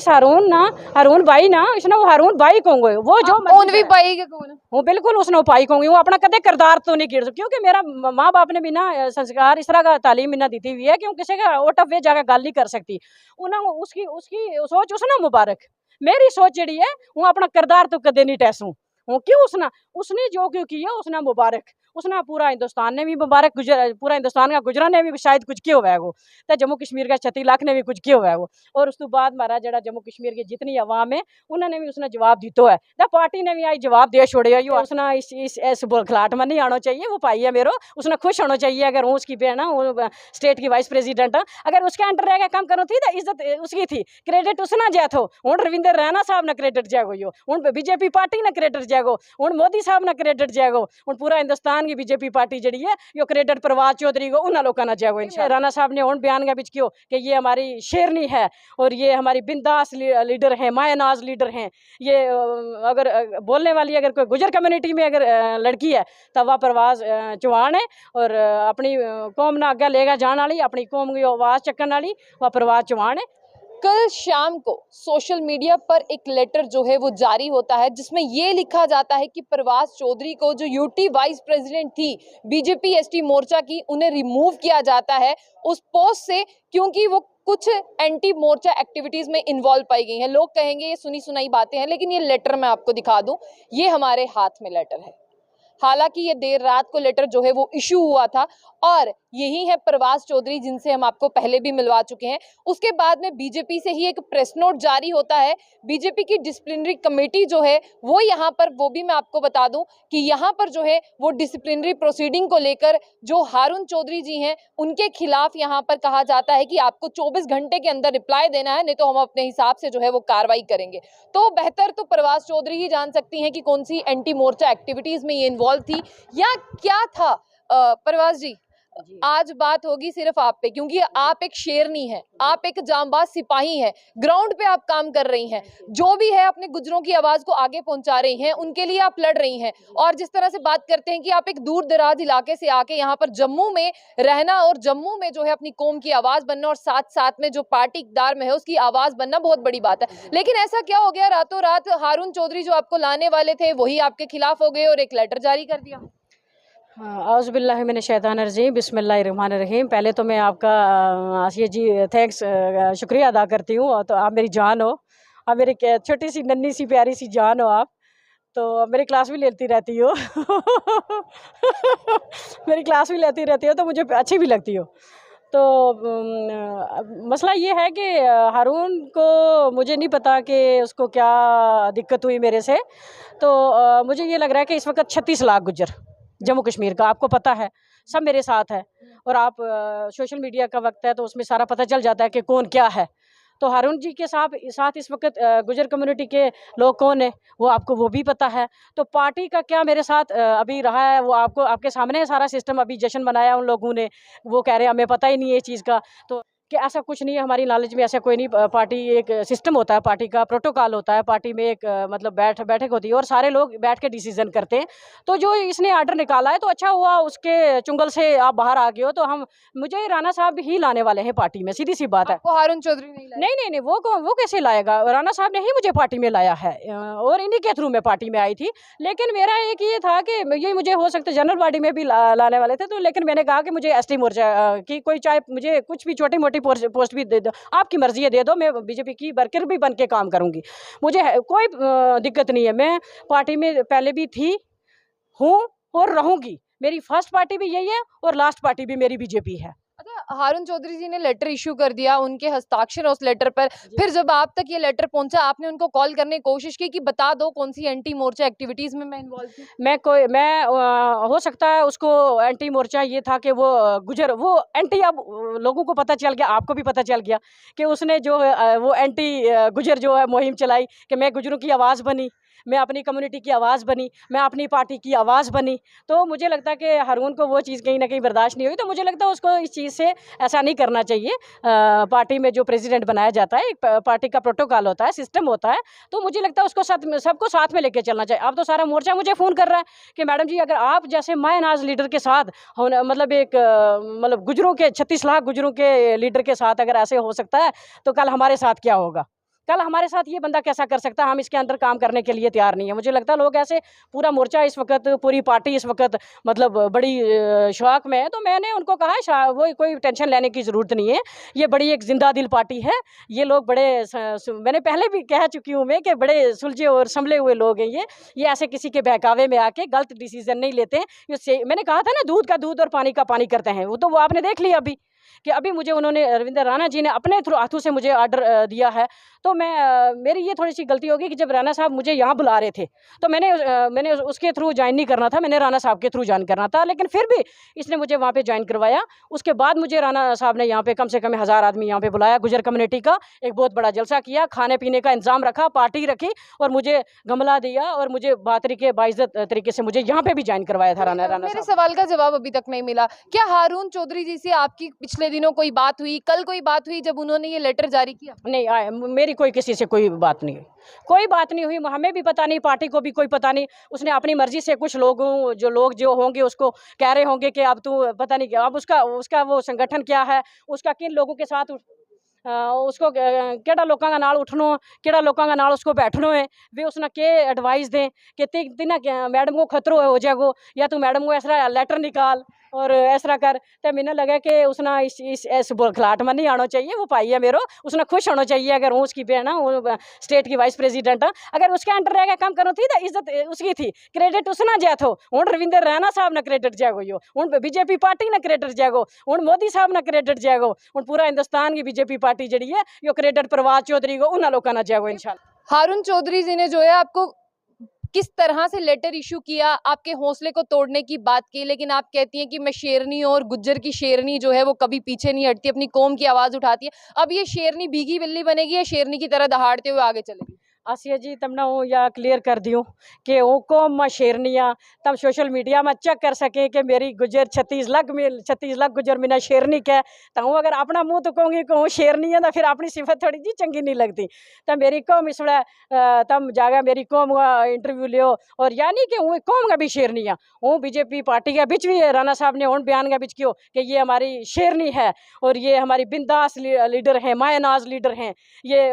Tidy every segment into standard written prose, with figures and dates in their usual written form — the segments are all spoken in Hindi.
इस हारून भाई ना इसने वो हारून भाई कहूंगे वो जो भी भाई के कौन वो बिल्कुल उसने भाई कहूंगी वो अपना कदे किरदार तो नहीं गिर क्योंकि मेरा माँ बाप ने भी ना संस्कार इस तरह का तालीम ना दी हुई है कि वो किसी का ओट वे जाकर गल नहीं कर सकती उन्हें उसकी उसकी सोच उसने मुबारक मेरी सोच जी है वो अपना किरदार तो कदे नहीं टैसू वो क्यों उसने जो क्यों किया उसने मुबारक उसने पूरा हिंदुस्तान ने भी मुबारक पूरा हिंदुस्तान का गुजरा ने भी शायद कुछ किया हुआ है वो तो जम्मू कश्मीर का 36 लाख ने भी कुछ किया हुआ है वो और उस तो बाद हमारा जरा जम्मू कश्मीर की जितनी अवाम है उन्होंने भी उसने जवाब दितो है तो पार्टी ने भी आई जवाब दे छोड़े उसने इस बुखलाट में नहीं आना चाहिए वो पाई है मेरो उसने खुश होना चाहिए अगर वो उसकी बहन वो स्टेट की वाइस प्रेसिडेंट अगर उसके अंडर रह काम करो थी तो इज्जत उसकी थी क्रेडिट उसने जै थो हूँ रविंदर रैना साहब ने क्रेडिट जाएगो यो हूँ बीजेपी पार्टी ने क्रेडिट जाएगो हूँ मोदी साहब ने क्रेडिट जाएगो हूँ पूरा हिंदुस्तान की बीजेपी पार्टी जी है यो क्रेडिट प्रभात चौधरी को उन्होंने लोगों ना जाएगो राणा साहब ने बयान का बीच क्यों कि ये हमारी शेरनी है और ये हमारी बिंदास लीडर हैं मायानाज लीडर हैं ये अगर बोलने वाली अगर कोई गुजर कम्युनिटी में अगर लड़की है तो वह प्रवास चौहान है और अपनी कौम ना आगे लेगा जाने वाली अपनी कौम की आवाज़ चक्कन वाली वह प्रवास चौहान है। कल शाम को सोशल मीडिया पर एक लेटर जो है वो जारी होता है जिसमें ये लिखा जाता है कि प्रवास चौधरी को जो यूटी वाइस प्रेसिडेंट थी बीजेपी एसटी मोर्चा की उन्हें रिमूव किया जाता है उस पोस्ट से क्योंकि वो कुछ एंटी मोर्चा एक्टिविटीज में इन्वॉल्व पाई गई हैं। लोग कहेंगे ये सुनी सुनाई बातें हैं लेकिन ये लेटर मैं आपको दिखा दूं, ये हमारे हाथ में लेटर है। हालांकि ये देर रात को लेटर जो है वो इशू हुआ था और यही है प्रवास चौधरी जिनसे हम आपको पहले भी मिलवा चुके हैं। उसके बाद में बीजेपी से ही एक प्रेस नोट जारी होता है। बीजेपी की डिसिप्लिनरी कमेटी जो है वो यहाँ पर, वो भी मैं आपको बता दूं कि यहाँ पर जो है वो डिसिप्लिनरी प्रोसीडिंग को लेकर जो हारून चौधरी जी हैं उनके खिलाफ यहाँ पर कहा जाता है कि आपको 24 घंटे के अंदर रिप्लाई देना है, नहीं तो हम अपने हिसाब से जो है वो कार्रवाई करेंगे। तो बेहतर तो प्रवास चौधरी ही जान सकती हैं कि कौन सी एंटी मोर्चा एक्टिविटीज में ये इन्वॉल्व थी या क्या था। प्रवास जी, आज बात होगी सिर्फ आप पे क्योंकि आप एक शेरनी हैं, आप एक जांबाज सिपाही हैं, ग्राउंड पे आप काम कर रही हैं, जो भी है अपने गुजरों की आवाज को आगे पहुंचा रही हैं, उनके लिए आप लड़ रही हैं। और जिस तरह से बात करते हैं कि आप एक दूर दराज इलाके से आके यहाँ पर जम्मू में रहना और जम्मू में जो है अपनी कौम की आवाज बनना और साथ साथ में जो पार्टी इक़्तिदार में है उसकी आवाज बनना बहुत बड़ी बात है। लेकिन ऐसा क्या हो गया रातों रात हारून चौधरी जो आपको लाने वाले थे वही आपके खिलाफ हो गए और एक लेटर जारी कर दिया? औज़ुबिल्लाहि मिनश शैतानिर रजीम बिस्मिल्लाहिर्रहमानिर्रहीम। पहले तो मैं आपका आसिया जी थैंक्स शुक्रिया अदा करती हूँ। तो आप मेरी जान हो, आप मेरी छोटी सी नन्ही सी प्यारी सी जान हो आप, तो मेरी क्लास भी लेती रहती हो मेरी क्लास भी लेती रहती हो तो मुझे अच्छी भी लगती हो। तो मसला ये है कि हारून को मुझे नहीं पता कि उसको क्या दिक्कत हुई मेरे से। तो मुझे ये लग रहा है कि इस वक्त 36 लाख गुज्जर जम्मू कश्मीर का, आपको पता है, सब मेरे साथ है और आप सोशल मीडिया का वक्त है तो उसमें सारा पता चल जाता है कि कौन क्या है। तो हारून जी के साथ इस वक्त गुजर कम्युनिटी के लोग कौन है वो आपको वो भी पता है। तो पार्टी का क्या मेरे साथ अभी रहा है वो आपको आपके सामने है सारा सिस्टम। अभी जश्न मनाया उन लोगों ने, वो कह रहे हैं हमें पता ही नहीं है इस चीज़ का। तो कि ऐसा कुछ नहीं है, हमारी नॉलेज में ऐसा कोई नहीं। पार्टी एक सिस्टम होता है, पार्टी का प्रोटोकॉल होता है, पार्टी में एक मतलब बैठक होती है और सारे लोग बैठ के डिसीजन करते हैं। तो जो इसने आर्डर निकाला है तो अच्छा हुआ, उसके चुंगल से आप बाहर आ गए हो। तो हम मुझे राणा साहब ही लाने वाले हैं पार्टी में, सीधी सी बात है। वो हारून चौधरी नहीं वो कैसे लाएगा? राणा साहब ने ही मुझे पार्टी में लाया है और इन्हीं के थ्रू मैं पार्टी में आई थी। लेकिन मेरा एक ये था कि ये मुझे हो सकता है जनरल बॉडी में भी लाने वाले थे। तो लेकिन मैंने कहा कि मुझे एसटी मोर्चा की कोई, चाहे मुझे कुछ भी छोटी मोटी पोस्ट भी दे दो, आपकी मर्जी है दे दो, मैं बीजेपी की वर्कर भी बन के काम करूंगी, मुझे कोई दिक्कत नहीं है। मैं पार्टी में पहले भी थी, हूँ और रहूंगी। मेरी फर्स्ट पार्टी भी यही है और लास्ट पार्टी भी मेरी बीजेपी है। अच्छा, हारून चौधरी जी ने लेटर इशू कर दिया, उनके हस्ताक्षर उस लेटर पर, फिर जब आप तक ये लेटर पहुंचा आपने उनको कॉल करने की कोशिश की कि बता दो कौन सी एंटी मोर्चा एक्टिविटीज में मैं इन्वॉल्व थी? मैं हो सकता है उसको एंटी मोर्चा ये था कि वो गुजर वो एंटी, अब लोगों को पता चल गया, आपको भी पता चल गया कि उसने जो वो एंटी गुजर जो है मुहिम चलाई कि मैं गुजरों की आवाज़ बनी, मैं अपनी कम्युनिटी की आवाज़ बनी, मैं अपनी पार्टी की आवाज़ बनी। तो मुझे लगता है कि हारून को वो चीज़ कहीं ना कहीं बर्दाश्त नहीं हुई। तो मुझे लगता है उसको इस चीज़ से ऐसा नहीं करना चाहिए। पार्टी में जो प्रेसिडेंट बनाया जाता है, एक पार्टी का प्रोटोकॉल होता है, सिस्टम होता है। तो मुझे लगता है उसको सबको साथ में लेके चलना चाहिए। अब तो सारा मोर्चा मुझे फ़ोन कर रहा है कि मैडम जी अगर आप जैसे मायानाज लीडर के साथ मतलब एक मतलब गुजरों के 36 लाख गुजरों के लीडर के साथ अगर ऐसे हो सकता है तो कल हमारे साथ क्या होगा? कल हमारे साथ ये बंदा कैसा कर सकता है, हम इसके अंदर काम करने के लिए तैयार नहीं है। मुझे लगता है लोग ऐसे, पूरा मोर्चा इस वक्त, पूरी पार्टी इस वक्त मतलब बड़ी शौक में है। तो मैंने उनको कहा वो कोई टेंशन लेने की ज़रूरत नहीं है, ये बड़ी एक जिंदा दिल पार्टी है। ये लोग बड़े मैंने पहले भी कह चुकी हूँ मैं कि बड़े सुलझे और संभले हुए लोग हैं ये ऐसे किसी के बहकावे में आके गलत डिसीजन नहीं लेते हैं। मैंने कहा था ना, दूध का दूध और पानी का पानी करते हैं, वो आपने देख लिया अभी कि अभी मुझे उन्होंने, रविंद्र राणा जी ने अपने हाथों से मुझे ऑर्डर दिया है। तो मेरी ये थोड़ी सी गलती होगी कि जब राणा साहब मुझे यहाँ बुला रहे थे तो मैंने उसके थ्रू ज्वाइन नहीं करना था, मैंने राणा साहब के थ्रू ज्वाइन करना था। लेकिन फिर भी इसने मुझे वहाँ पे ज्वाइन करवाया। उसके बाद मुझे राणा साहब ने यहाँ पे कम से कम 1000 आदमी यहाँ पे बुलाया, गुजर कम्युनिटी का एक बहुत बड़ा जलसा किया, खाने पीने का इंतजाम रखा, पार्टी रखी और मुझे गमला दिया और मुझे बातरीके बाइज्जत तरीके से मुझे यहाँ पे भी ज्वाइन करवाया था राणा मेरे साहब। सवाल का जवाब अभी तक नहीं मिला। क्या हारून चौधरी जी से आपकी पिछले दिनों कोई बात हुई, कल कोई बात हुई जब उन्होंने ये लेटर जारी किया? नहीं मेरी कोई किसी से कोई बात नहीं हुई, कोई बात नहीं हुई। हमें भी पता नहीं, पार्टी को भी कोई पता नहीं। उसने अपनी मर्जी से कुछ लोगों जो होंगे उसको कह रहे होंगे कि अब तू पता नहीं क्या, अब उसका वो संगठन क्या है, उसका किन लोगों के साथ उसको केड़ा लोगों का नाल उठनो, केड़ा लोगों का नाल उसको बैठनो है, वे उसने के एडवाइस दें कि तिना मैडम को खतरो हो जाएगो, या तू मैडम को ऐसा लेटर निकाल और ऐसा कर। तो मैंने लगा कि उसने इस बुखलाहट में नहीं आना चाहिए। वो पाई है मेरो, उसने खुश होना चाहिए। अगर हूँ उसकी बहन हूँ, स्टेट की वाइस प्रेसिडेंट, अगर उसके अंडर रह काम करो थी तो इज्जत उसकी थी, क्रेडिट उसना जा थो। हूँ रविंद्र राणा साहब ने क्रेडिट जाएगो, यो हूँ बीजेपी पार्टी ने क्रेडिट जाएगो, हूँ मोदी साहब ने क्रेडिट जाएगो, हूँ पूरा हिंदुस्तान की बीजेपी पार्टी जी है यो क्रेडिट प्रभात चौधरी को उन्होंने लोगों ने जाएगो इंशाल्लाह। हारून चौधरी जी ने जो है आपको किस तरह से लेटर इशू किया, आपके हौसले को तोड़ने की बात की, लेकिन आप कहती हैं कि मैं शेरनी और गुज्जर की शेरनी जो है वो कभी पीछे नहीं हटती, अपनी कौम की आवाज उठाती है। अब ये शेरनी भीगी बिल्ली बनेगी या शेरनी की तरह दहाड़ते हुए आगे चलेगी? आसिया जी तमने वो या क्लियर कर दियो कि वो कौम में शेरनिया तब सोशल मीडिया में चेक कर सके कि मेरी गुजर 36 लाख गुजर मिना शेरनी के। तो हूँ अगर अपना मुँह तो कहूँगी कि हूँ शेरनी है तो फिर अपनी सिफत थोड़ी जी चंगी नहीं लगती। तो मेरी कौम इसलिए तम जागा मेरी कौम का इंटरव्यू लियो, और यानी कि हूँ कौम का भी शेरनी है। हूँ बीजेपी पार्टी के बीच भी राणा साहब ने हूँ बयान के बीच क्यों कि ये हमारी शेरनी है और ये हमारी बिंदास लीडर हैं, मायनाज लीडर हैं। ये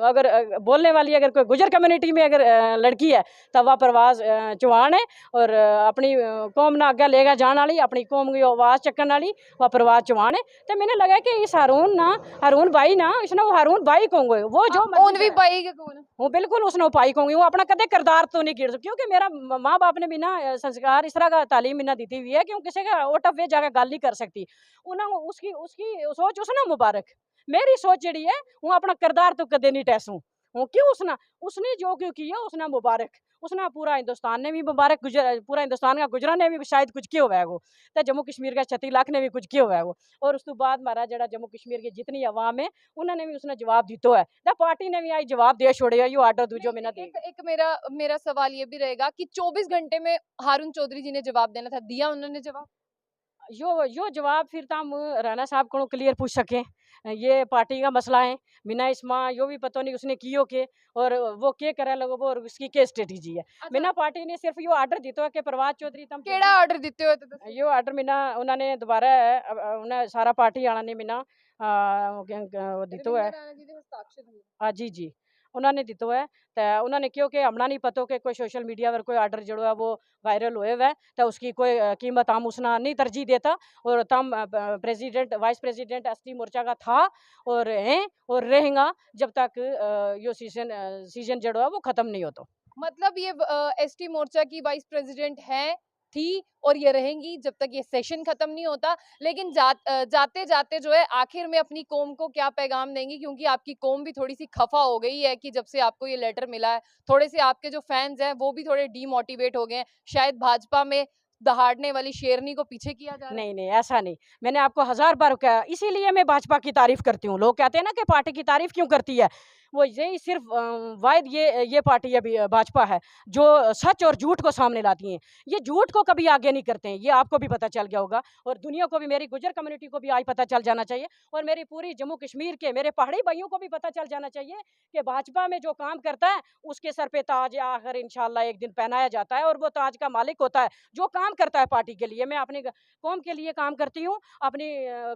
अगर बोलने वाली अगर कोई गुजर कम्युनिटी में अगर लड़की है तो वह परवाज चौहान है, और अपनी कौम ना आगे लेगा जाने वाली, अपनी कौम की आवाज़ चक्कन वाली वह परवाज चौहान है। तो मैंने लगा कि इस हारून भाई ना इसने वो हारून भाई कहूँगे वो जो भी पाई के कौन वो बिल्कुल उसने उपाय कहूँगी, वो अपना कदे किरदार तो नहीं गिर सकती, क्योंकि मेरा माँ बाप ने भी ना संस्कार इस तरह का तालीम इन्हें दी हुई है कि किसी का ओट वे जाकर गल नहीं कर सकती। उन्हें उसकी उसकी सोच उसने मुबारक, मेरी सोच जी है वो अपना किरदार तो कदे नहीं टैसूँ हूँ। क्यों उसने जो क्यों किया उसने मुबारक, उसने पूरा हिंदुस्तान ने भी मुबारक, पूरा हिंदुस्तान का गुजरा ने भी शायद कुछ किया हुआ है वो, तो जम्मू कश्मीर का 36 लाख ने भी कुछ किया हुआ है वो। और उस तो बाद हमारा जरा जम्मू कश्मीर की जितनी अवाम है उन्होंने भी उसने जवाब दिता है, तो पार्टी ने भी आई जवाब दे छोड़े यो आर्डर दूजो मैंने दे। एक मेरा सवाल ये भी रहेगा कि 24 घंटे में हारून चौधरी जी ने जवाब देना था, दिया उन्होंने जवाब? यो जवाब फिर तो हम राणा साहब को क्लियर पूछ सकें, ये पार्टी का मसला है। बिना इसमें यो भी पता नहीं उसने कियो के और वो के करे लोगों और उसकी के स्ट्रेटेजी है। बिना पार्टी ने सिर्फ यो ऑर्डर दितो है कि प्रभात चौधरी तम केड़ा ऑर्डर दिते हो तो यो ऑर्डर मिना उन्होंने दोबारा उन्हें सारा पार्टी आना ने मिना दितो है। हाँ जी जी उन्होंने दितो है। तो उन्होंने क्यों कि हमना नहीं पता कि कोई सोशल मीडिया पर कोई ऑर्डर जो है वो वायरल हुए हुआ है तो उसकी कोई कीमत हम उसना नहीं तरजीह देता। और तम प्रेसिडेंट वाइस प्रेसिडेंट एसटी मोर्चा का था और हैं और रहेगा जब तक यो सीजन जो है वो ख़त्म नहीं होता। मतलब ये एसटी मोर्चा की वाइस प्रेसिडेंट है थी और ये रहेंगी जब तक ये सेशन खत्म नहीं होता। लेकिन जाते जाते जो है आखिर में अपनी कौम को क्या पैगाम देंगी, क्योंकि आपकी कौम भी थोड़ी सी खफा हो गई है कि जब से आपको ये लेटर मिला है, थोड़े से आपके जो फैंस हैं वो भी थोड़े डीमोटिवेट हो गए हैं। शायद भाजपा में दहाड़ने वाली शेरनी को पीछे किया जा रहा है। नहीं नहीं ऐसा नहीं, मैंने आपको 1000 बार कहा, इसीलिए मैं भाजपा की तारीफ करती हूँ। लोग कहते हैं ना कि पार्टी की तारीफ क्यों करती है, वो यही सिर्फ वायद ये पार्टी अभी भाजपा है जो सच और झूठ को सामने लाती है। ये झूठ को कभी आगे नहीं करते हैं, ये आपको भी पता चल गया होगा और दुनिया को भी, मेरी गुजर कम्युनिटी को भी आज पता चल जाना चाहिए और मेरी पूरी जम्मू कश्मीर के मेरे पहाड़ी भाइयों को भी पता चल जाना चाहिए कि भाजपा में जो काम करता है उसके सर पे ताज आखिर इंशाल्लाह एक दिन पहनाया जाता है और वो ताज का मालिक होता है जो काम करता है पार्टी के लिए। मैं अपनी कौम के लिए काम करती हूँ, अपनी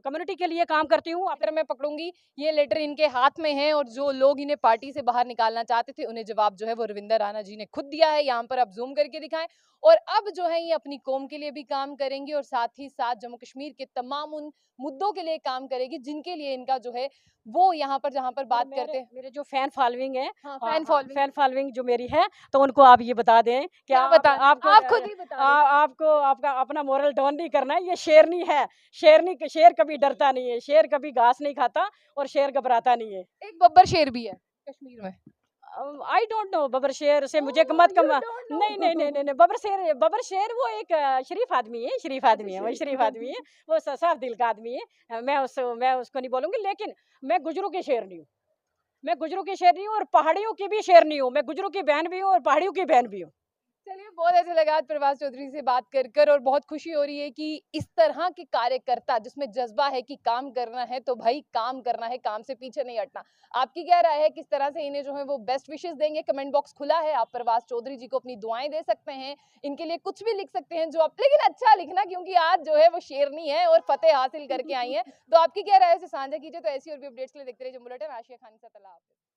कम्युनिटी के लिए काम करती हूँ। अगर मैं पकड़ूंगी ये लेटर इनके हाथ में है और जो लोग योगी ने पार्टी से बाहर निकालना चाहते थे, उन्हें जवाब जो है वो रविंदर राणा जी ने खुद दिया है। यहाँ पर आप जूम करके दिखाएं। और अब जो है ये अपनी कौम के लिए भी काम करेंगी और साथ ही साथ जम्मू कश्मीर के तमाम उन मुद्दों के लिए काम करेगी जिनके लिए इनका जो है वो यहाँ पर जहाँ पर बात करते हैं। मेरे जो फैन फॉलोइंग है, हाँ, फैन फॉलोइंग जो मेरी है, तो उनको आप ये बता दें कि क्या आप बता आपको आप खुद ही बता दें। आपको आपका अपना मोरल डाउन नहीं करना है। ये शेरनी है, शेर कभी डरता नहीं है, शेर कभी घास नहीं खाता और शेर घबराता नहीं है। एक बब्बर शेर भी है कश्मीर में। आई डोंट नो, बबर शेर से मुझे मत कम नहीं नहीं नहीं नहीं नहीं, बबर शेर वो एक शरीफ आदमी है, शरीफ आदमी है, वो शरीफ आदमी है, वो साफ दिल का आदमी है। मैं उसको नहीं बोलूंगी, लेकिन मैं गुजरों की शेर नहीं हूँ, मैं गुजरों की शेर नहीं हूँ और पहाड़ियों की भी शेर नहीं हूँ। मैं गुजरों की बहन भी हूँ और पहाड़ियों की बहन भी हूँ। चलिए, बहुत अच्छा लगा आज प्रभास चौधरी से बात कर और बहुत खुशी हो रही है कि इस तरह के कार्यकर्ता जिसमें जज्बा है कि काम करना है तो भाई काम करना है, काम से पीछे नहीं हटना। आपकी क्या राय है, किस तरह से इन्हें जो है वो बेस्ट विशेस देंगे? कमेंट बॉक्स खुला है, आप प्रभास चौधरी जी को अपनी दुआएं दे सकते हैं, इनके लिए कुछ भी लिख सकते हैं जो आप, लेकिन अच्छा लिखना क्योंकि आज जो है वो शेरनी है और फतेह हासिल करके आई है। तो आपकी क्या राय है उसे साझा कीजिए। तो ऐसी और भी अपडेट्स के लिए देखते रहिए जम्मू बुलेटिन। आशिया खान से।